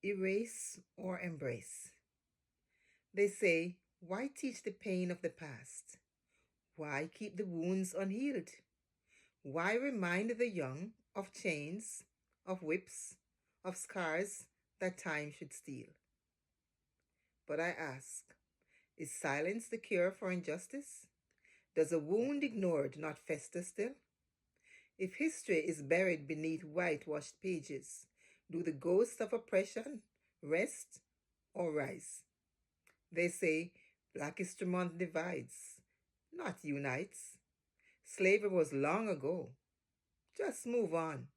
Erase or embrace. They say, why teach the pain of the past? Why keep the wounds unhealed? Why remind the young of chains, of whips, of scars that time should steal? But I ask, is silence the cure for injustice? Does a wound ignored not fester still? If history is buried beneath whitewashed pages, do the ghosts of oppression rest or rise? They say Black History Month divides, not unites. Slavery was long ago. Just move on.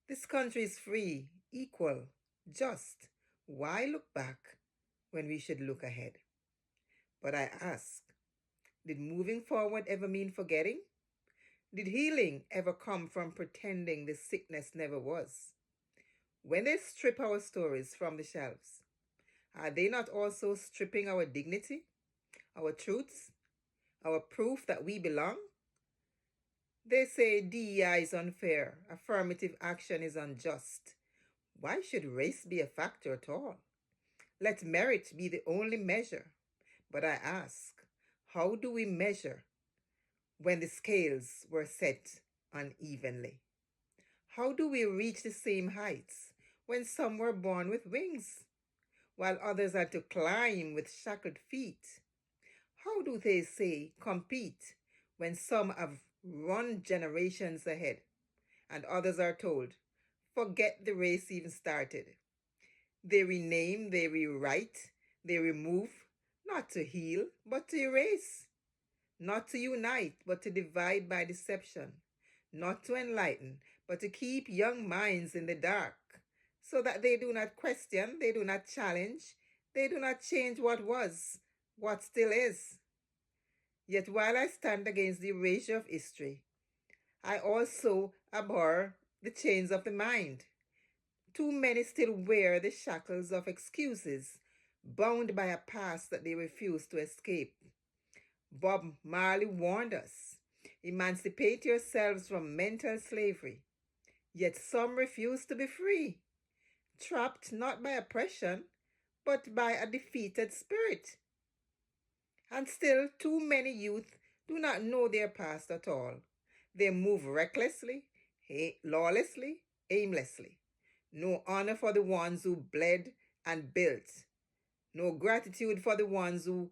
This country is free, equal, just. Why look back when we should look ahead? But I ask, did moving forward ever mean forgetting? Did healing ever come from pretending the sickness never was? When they strip our stories from the shelves, are they not also stripping our dignity, our truths, our proof that we belong? They say DEI is unfair, affirmative action is unjust. Why should race be a factor at all? Let merit be the only measure. But I ask, how do we measure when the scales were set unevenly? How do we reach the same heights when some were born with wings, while others had to climb with shackled feet? How do they say compete when some have run generations ahead and others are told, forget the race even started? They rename, they rewrite, they remove, not to heal, but to erase, not to unite, but to divide by deception, not to enlighten, but to keep young minds in the dark, so that they do not question, they do not challenge, they do not change what was, what still is. Yet while I stand against the erasure of history, I also abhor the chains of the mind. Too many still wear the shackles of excuses, bound by a past that they refuse to escape. Bob Marley warned us, emancipate yourselves from mental slavery. Yet some refuse to be free, trapped not by oppression, but by a defeated spirit. And still, too many youth do not know their past at all. They move recklessly, lawlessly, aimlessly. No honor for the ones who bled and built. No gratitude for the ones who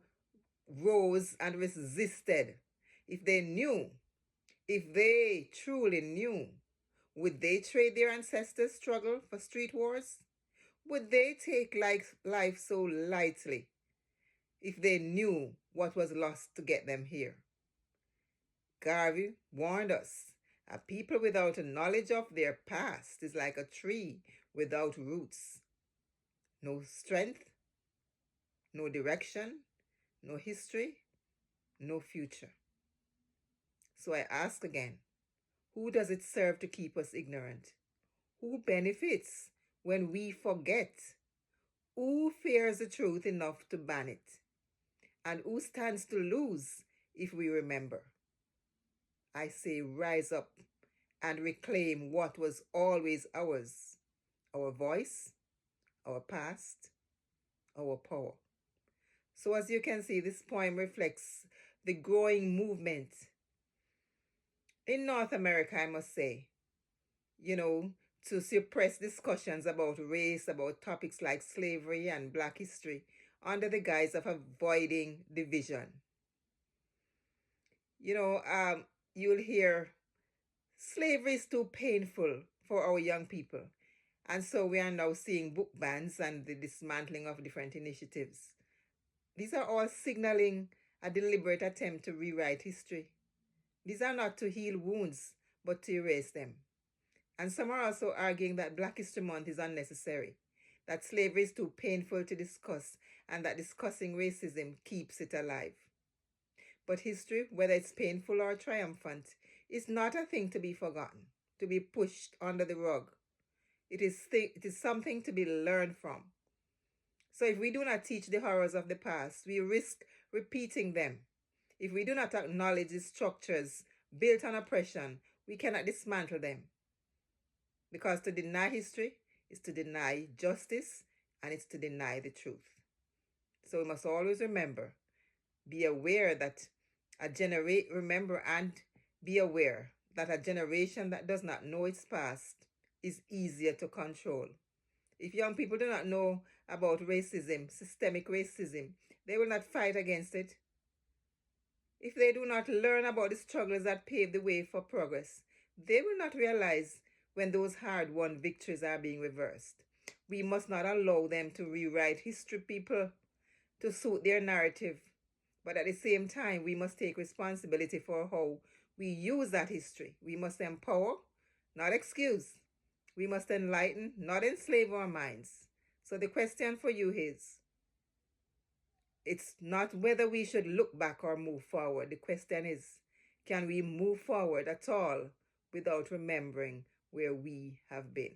rose and resisted. If they knew, if they truly knew, would they trade their ancestors' struggle for street wars? Would they take life so lightly if they knew what was lost to get them here? Garvey warned us, a people without a knowledge of their past is like a tree without roots. No strength, no direction, no history, no future. So I ask again, who does it serve to keep us ignorant? Who benefits when we forget? Who fears the truth enough to ban it? And who stands to lose if we remember? I say rise up and reclaim what was always ours, our voice, our past, our power. So as you can see, this poem reflects the growing movement in North America, I must say, to suppress discussions about race, about topics like slavery and Black history under the guise of avoiding division. You'll hear slavery is too painful for our young people. And so we are now seeing book bans and the dismantling of different initiatives. These are all signaling a deliberate attempt to rewrite history. These are not to heal wounds, but to erase them. And some are also arguing that Black History Month is unnecessary, that slavery is too painful to discuss, and that discussing racism keeps it alive. But history, whether it's painful or triumphant, is not a thing to be forgotten, to be pushed under the rug. It is something to be learned from. So if we do not teach the horrors of the past, we risk repeating them. If we do not acknowledge the structures built on oppression, we cannot dismantle them. Because to deny history is to deny justice, and it's to deny the truth. So we must always remember, be aware that remember and be aware that a generation that does not know its past is easier to control. If young people do not know about racism, systemic racism, they will not fight against it. If they do not learn about the struggles that pave the way for progress, they will not realize when those hard-won victories are being reversed. We must not allow them to rewrite history, people, to suit their narrative. But at the same time, we must take responsibility for how we use that history. We must empower, not excuse. We must enlighten, not enslave our minds. So the question for you is, it's not whether we should look back or move forward. The question is, can we move forward at all without remembering where we have been?